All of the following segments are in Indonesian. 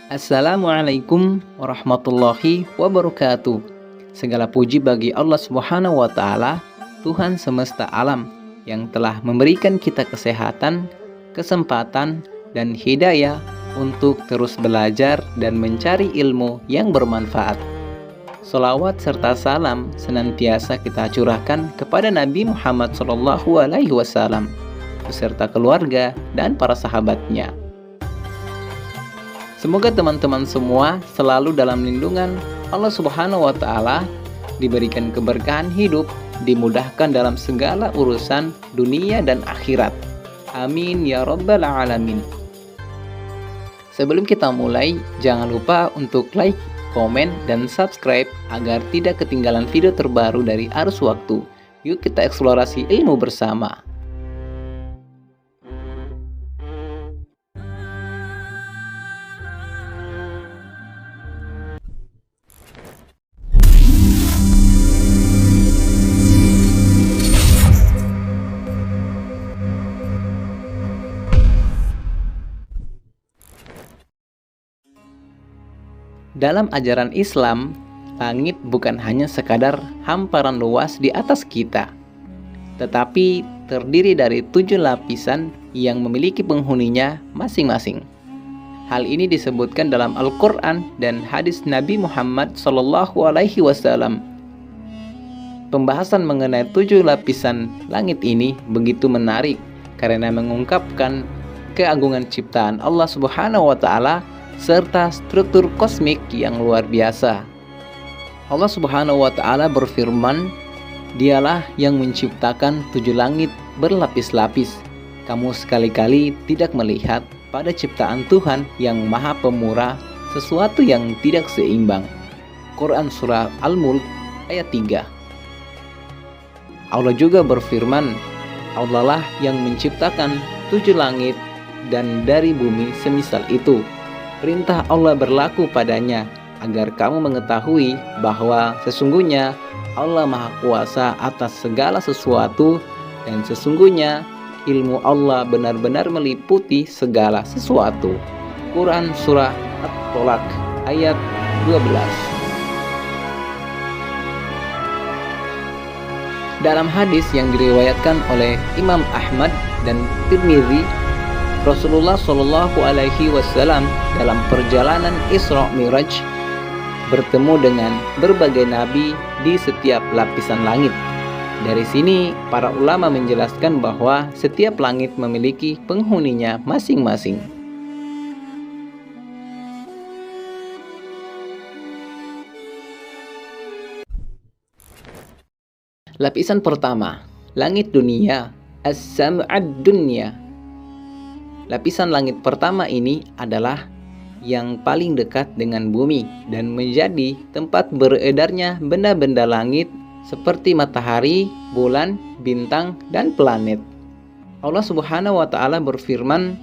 Assalamualaikum warahmatullahi wabarakatuh. Segala puji bagi Allah Subhanahu wa taala, Tuhan semesta alam yang telah memberikan kita kesehatan, kesempatan, dan hidayah untuk terus belajar dan mencari ilmu yang bermanfaat. Salawat serta salam senantiasa kita curahkan kepada Nabi Muhammad SAW beserta keluarga dan para sahabatnya. Semoga teman-teman semua selalu dalam lindungan Allah Subhanahu wa taala, diberikan keberkahan hidup, dimudahkan dalam segala urusan dunia dan akhirat. Amin ya rabbal alamin. Sebelum kita mulai, jangan lupa untuk like, komen, dan subscribe agar tidak ketinggalan video terbaru dari Arus Waktu. Yuk kita eksplorasi ilmu bersama. Dalam ajaran Islam, langit bukan hanya sekadar hamparan luas di atas kita, tetapi terdiri dari 7 lapisan yang memiliki penghuninya masing-masing. Hal ini disebutkan dalam Al-Quran dan hadis Nabi Muhammad SAW. Pembahasan mengenai 7 lapisan langit ini begitu menarik karena mengungkapkan keagungan ciptaan Allah Subhanahu wa taala serta struktur kosmik yang luar biasa. Allah Subhanahu wa taala berfirman, "Dialah yang menciptakan 7 langit berlapis-lapis. Kamu sekali-kali tidak melihat pada ciptaan Tuhan yang Maha Pemurah sesuatu yang tidak seimbang." Quran Surah Al-Mulk ayat 3. Allah juga berfirman, "Allah lah yang menciptakan 7 langit dan dari bumi semisal itu. Perintah Allah berlaku padanya agar kamu mengetahui bahwa sesungguhnya Allah Maha Kuasa atas segala sesuatu dan sesungguhnya ilmu Allah benar-benar meliputi segala sesuatu." Quran Surah At-Tolak ayat 12. Dalam hadis yang diriwayatkan oleh Imam Ahmad dan Tirmidzi, Rasulullah Shallallahu Alaihi Wasallam dalam perjalanan Isra Mi'raj bertemu dengan berbagai nabi di setiap lapisan langit. Dari sini, para ulama menjelaskan bahwa setiap langit memiliki penghuninya masing-masing. Lapisan pertama, langit dunia, as-sam'ad dunya. Lapisan langit pertama ini adalah yang paling dekat dengan bumi dan menjadi tempat beredarnya benda-benda langit seperti matahari, bulan, bintang, dan planet. Allah Subhanahu wa taala berfirman,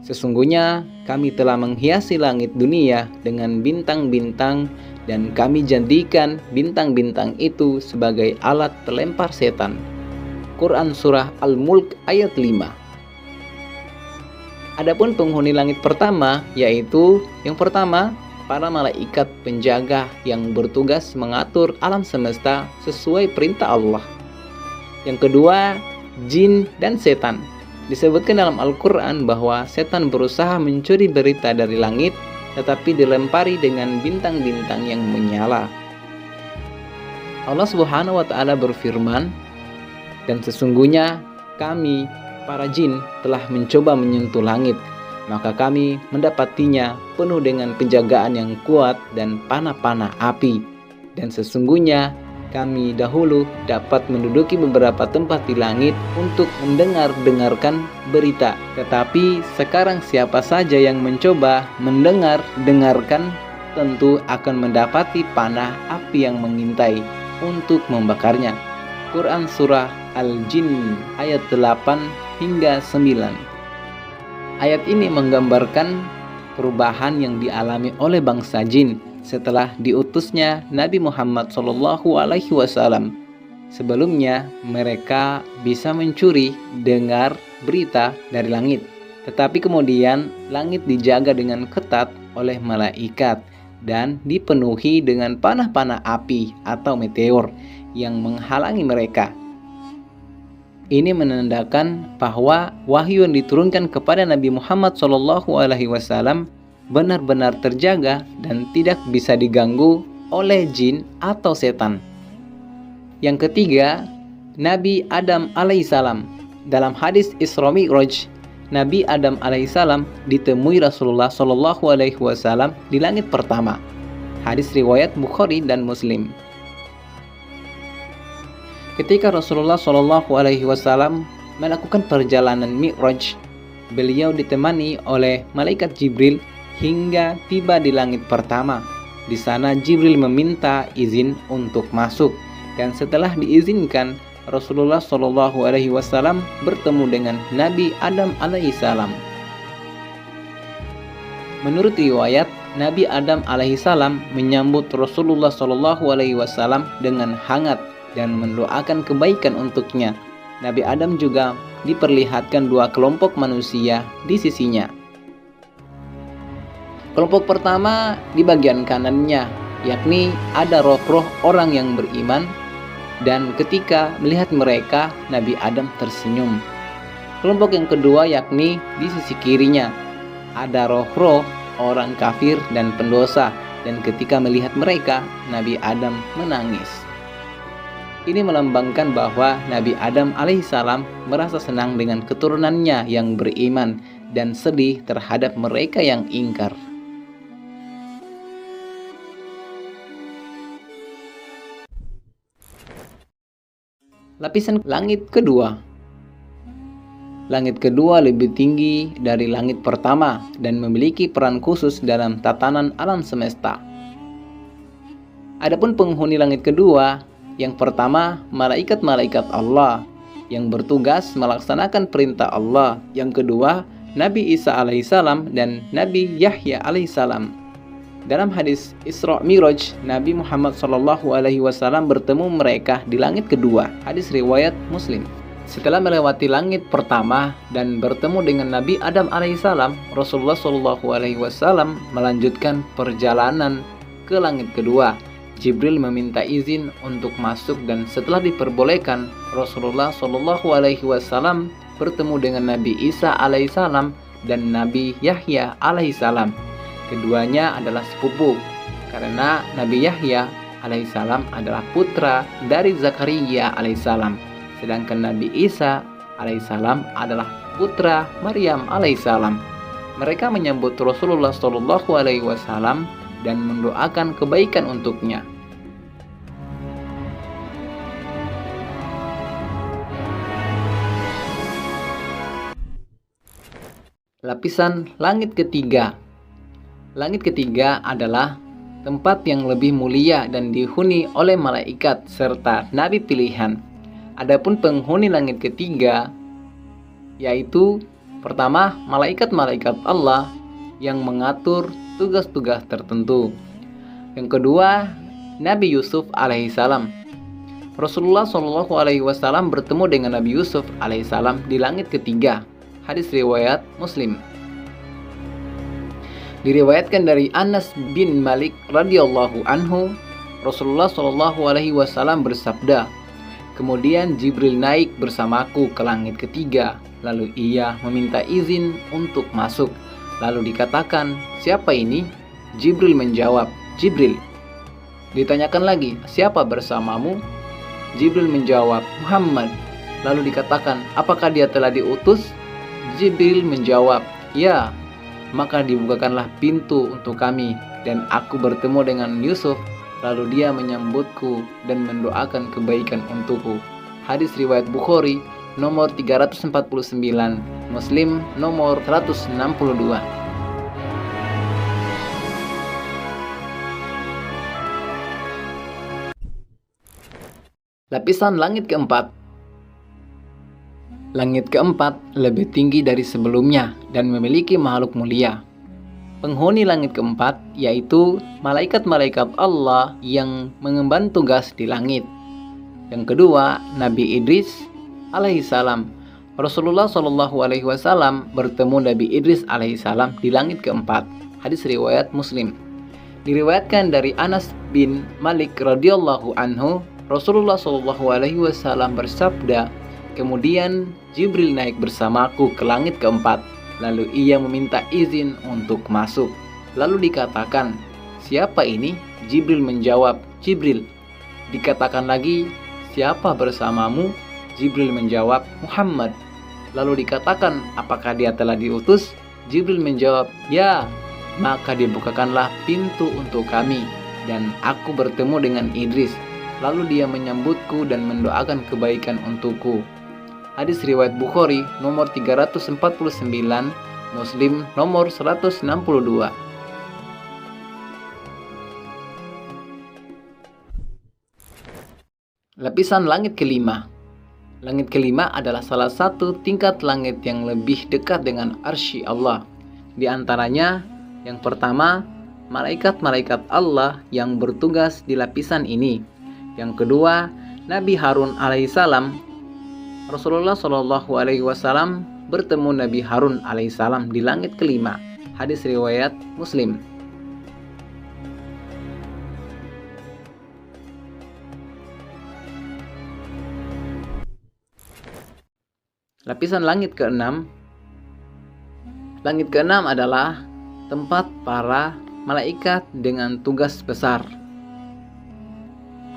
"Sesungguhnya kami telah menghiasi langit dunia dengan bintang-bintang dan kami jadikan bintang-bintang itu sebagai alat pelempar setan." Quran Surah Al-Mulk ayat 5. Adapun penghuni langit pertama, yaitu yang pertama, para malaikat penjaga yang bertugas mengatur alam semesta sesuai perintah Allah. Yang kedua, jin dan setan. Disebutkan dalam Al-Quran bahwa setan berusaha mencuri berita dari langit, tetapi dilempari dengan bintang-bintang yang menyala. Allah Subhanahu wa taala berfirman, "Dan sesungguhnya kami para jin telah mencoba menyentuh langit, maka kami mendapatinya penuh dengan penjagaan yang kuat dan panah-panah api. Dan sesungguhnya kami dahulu dapat menduduki beberapa tempat di langit untuk mendengarkan berita. Tetapi sekarang siapa saja yang mencoba mendengarkan tentu akan mendapati panah api yang mengintai untuk membakarnya." Quran Surah Al-Jin ayat 8 hingga 9. Ayat ini menggambarkan perubahan yang dialami oleh bangsa jin setelah diutusnya Nabi Muhammad SAW. Sebelumnya mereka bisa mencuri dengar berita dari langit, Tetapi kemudian langit dijaga dengan ketat oleh malaikat dan dipenuhi dengan panah-panah api atau meteor yang menghalangi mereka. Ini menandakan bahwa wahyu yang diturunkan kepada Nabi Muhammad SAW benar-benar terjaga dan tidak bisa diganggu oleh jin atau setan. Yang ketiga, Nabi Adam alaihissalam. Dalam hadis Isra Mi'raj, Nabi Adam alaihissalam ditemui Rasulullah SAW di langit pertama. Hadis riwayat Bukhari dan Muslim. Ketika Rasulullah SAW melakukan perjalanan Mi'raj, beliau ditemani oleh malaikat Jibril hingga tiba di langit pertama. Di sana Jibril meminta izin untuk masuk, dan setelah diizinkan, Rasulullah SAW bertemu dengan Nabi Adam alaihissalam. Menurut riwayat, Nabi Adam alaihissalam menyambut Rasulullah SAW dengan hangat dan mendoakan kebaikan untuknya. Nabi Adam juga diperlihatkan dua kelompok manusia di sisinya. Kelompok pertama di bagian kanannya, yakni ada roh-roh orang yang beriman, dan ketika melihat mereka, Nabi Adam tersenyum. Kelompok yang kedua yakni di sisi kirinya, ada roh-roh orang kafir dan pendosa, dan ketika melihat mereka, Nabi Adam menangis. Ini melambangkan bahwa Nabi Adam alaihissalam merasa senang dengan keturunannya yang beriman dan sedih terhadap mereka yang ingkar. Lapisan langit kedua. Langit kedua lebih tinggi dari langit pertama dan memiliki peran khusus dalam tatanan alam semesta. Adapun penghuni langit kedua, yang pertama, malaikat-malaikat Allah yang bertugas melaksanakan perintah Allah. Yang kedua, Nabi Isa alaihissalam dan Nabi Yahya alaihissalam. Dalam hadis Isra Mi'raj, Nabi Muhammad SAW bertemu mereka di langit kedua. Hadis riwayat Muslim. Setelah melewati langit pertama dan bertemu dengan Nabi Adam alaihissalam, Rasulullah SAW melanjutkan perjalanan ke langit kedua. Jibril meminta izin untuk masuk dan setelah diperbolehkan, Rasulullah SAW bertemu dengan Nabi Isa alaihissalam dan Nabi Yahya alaihissalam. Keduanya adalah sepupu karena Nabi Yahya alaihissalam adalah putra dari Zakaria alaihissalam, sedangkan Nabi Isa alaihissalam adalah putra Maryam alaihissalam. Mereka menyambut Rasulullah SAW dan mendoakan kebaikan untuknya. Lapisan langit ketiga. Langit ketiga adalah tempat yang lebih mulia dan dihuni oleh malaikat serta nabi pilihan. Adapun penghuni langit ketiga yaitu pertama, malaikat-malaikat Allah yang mengatur tugas-tugas tertentu. Yang kedua, Nabi Yusuf alaihissalam. Rasulullah SAW bertemu dengan Nabi Yusuf alaihissalam di langit ketiga. Hadis riwayat Muslim. Diriwayatkan dari Anas bin Malik radhiyallahu anhu, Rasulullah SAW bersabda, "Kemudian Jibril naik bersamaku ke langit ketiga, lalu ia meminta izin untuk masuk. Lalu dikatakan, 'Siapa ini?' Jibril menjawab, 'Jibril.' Ditanyakan lagi, 'Siapa bersamamu?' Jibril menjawab, 'Muhammad.' Lalu dikatakan, 'Apakah dia telah diutus?' Jibril menjawab, 'Ya.' Maka dibukakanlah pintu untuk kami, dan aku bertemu dengan Yusuf. Lalu dia menyambutku dan mendoakan kebaikan untukku." Hadis riwayat Bukhari nomor 349, Muslim nomor 162. Lapisan langit keempat. Langit keempat lebih tinggi dari sebelumnya dan memiliki makhluk mulia. Penghuni langit keempat yaitu malaikat-malaikat Allah yang mengemban tugas di langit. Yang kedua, Nabi Idris alaihissalam, Rasulullah Shallallahu Alaihi Wasallam bertemu Nabi Idris alaihissalam di langit keempat. Hadis riwayat Muslim. Diriwayatkan dari Anas bin Malik radhiyallahu anhu, Rasulullah Shallallahu Alaihi Wasallam bersabda, kemudian Jibril naik bersamaku ke langit keempat, lalu ia meminta izin untuk masuk. Lalu dikatakan, siapa ini? Jibril menjawab, Jibril. Dikatakan lagi, siapa bersamamu? Jibril menjawab, Muhammad. Lalu dikatakan, apakah dia telah diutus? Jibril menjawab, ya. Maka dibukakanlah pintu untuk kami, dan aku bertemu dengan Idris. Lalu dia menyambutku dan mendoakan kebaikan untukku. Hadis riwayat Bukhari nomor 349, Muslim nomor 162. Lapisan langit kelima. Langit kelima adalah salah satu tingkat langit yang lebih dekat dengan arsy Allah. Di antaranya, yang pertama, malaikat-malaikat Allah yang bertugas di lapisan ini. Yang kedua, Nabi Harun alaihissalam. Rasulullah Shallallahu Alaihi Wasallam bertemu Nabi Harun alaihissalam di langit kelima. Hadis riwayat Muslim. Lapisan langit keenam. Langit keenam adalah tempat para malaikat dengan tugas besar.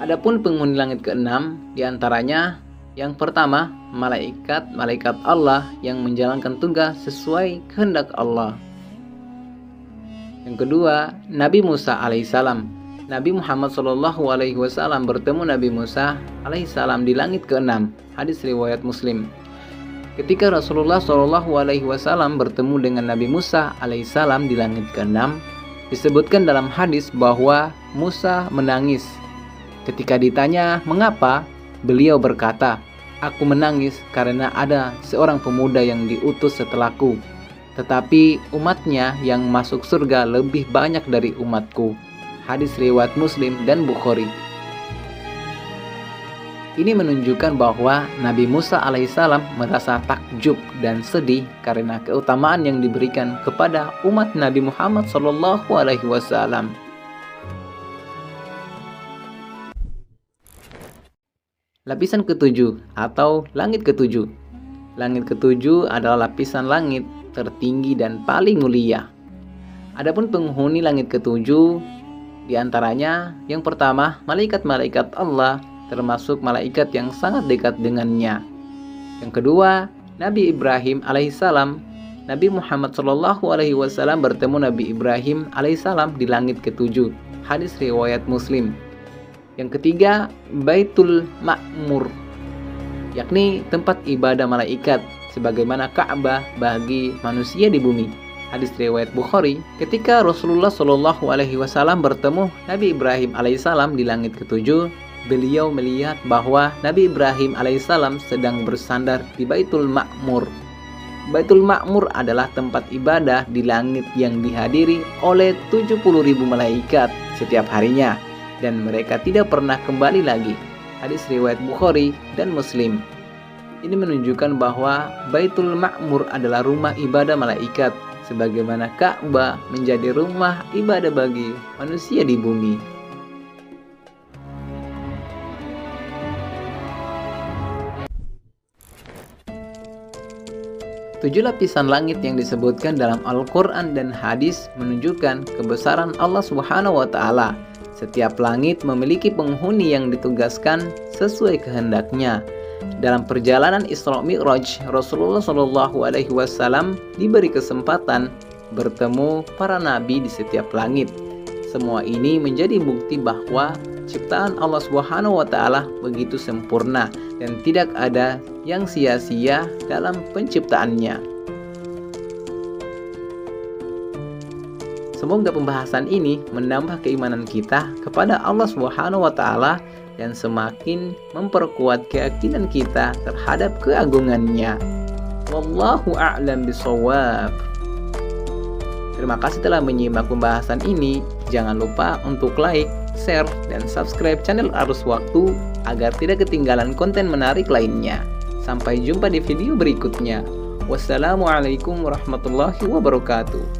Adapun penghuni langit keenam, diantaranya yang pertama, malaikat Allah yang menjalankan tugas sesuai kehendak Allah. Yang kedua, Nabi Musa alaihissalam. Nabi Muhammad SAW bertemu Nabi Musa alaihissalam di langit keenam. Hadis riwayat Muslim. Ketika Rasulullah SAW bertemu dengan Nabi Musa alaihissalam di langit keenam, disebutkan dalam hadis bahwa Musa menangis. Ketika ditanya mengapa, beliau berkata, aku menangis karena ada seorang pemuda yang diutus setelahku, tetapi umatnya yang masuk surga lebih banyak dari umatku. Hadis riwayat Muslim dan Bukhari. Ini menunjukkan bahwa Nabi Musa alaihissalam merasa takjub dan sedih karena keutamaan yang diberikan kepada umat Nabi Muhammad Shallallahu Alaihi Wasallam. Lapisan ketujuh atau langit ketujuh. Langit ketujuh adalah lapisan langit tertinggi dan paling mulia. Adapun penghuni langit ketujuh, diantaranya yang pertama, malaikat-malaikat Allah, termasuk malaikat yang sangat dekat dengannya. Yang kedua, Nabi Ibrahim alaihissalam. Nabi Muhammad SAW bertemu Nabi Ibrahim alaihissalam di langit ketujuh. Hadis riwayat Muslim. Yang ketiga, Baitul Ma'mur, yakni tempat ibadah malaikat, sebagaimana Ka'bah bagi manusia di bumi. Hadis riwayat Bukhari. Ketika Rasulullah SAW bertemu Nabi Ibrahim alaihissalam di langit ketujuh, beliau melihat bahwa Nabi Ibrahim alaihissalam sedang bersandar di Baitul Ma'mur. Baitul Ma'mur adalah tempat ibadah di langit yang dihadiri oleh 70.000 malaikat setiap harinya, dan mereka tidak pernah kembali lagi. Hadis riwayat Bukhari dan Muslim. Ini menunjukkan bahwa Baitul Ma'mur adalah rumah ibadah malaikat, sebagaimana Ka'bah menjadi rumah ibadah bagi manusia di bumi. 7 lapisan langit yang disebutkan dalam Al-Quran dan hadis menunjukkan kebesaran Allah Subhanahu wa Ta'ala. Setiap langit memiliki penghuni yang ditugaskan sesuai kehendaknya. Dalam perjalanan Isra Mi'raj, Rasulullah SAW diberi kesempatan bertemu para nabi di setiap langit. Semua ini menjadi bukti bahwa ciptaan Allah Subhanahu wa Ta'ala begitu sempurna dan tidak ada yang sia-sia dalam penciptaannya. Semoga pembahasan ini menambah keimanan kita kepada Allah Subhanahu wa Ta'ala dan semakin memperkuat keyakinan kita terhadap keagungannya. Wallahu a'lam bishawab. Terima kasih telah menyimak pembahasan ini. Jangan lupa untuk like, share, dan subscribe channel Arus Waktu agar tidak ketinggalan konten menarik lainnya. Sampai jumpa di video berikutnya. Wassalamualaikum warahmatullahi wabarakatuh.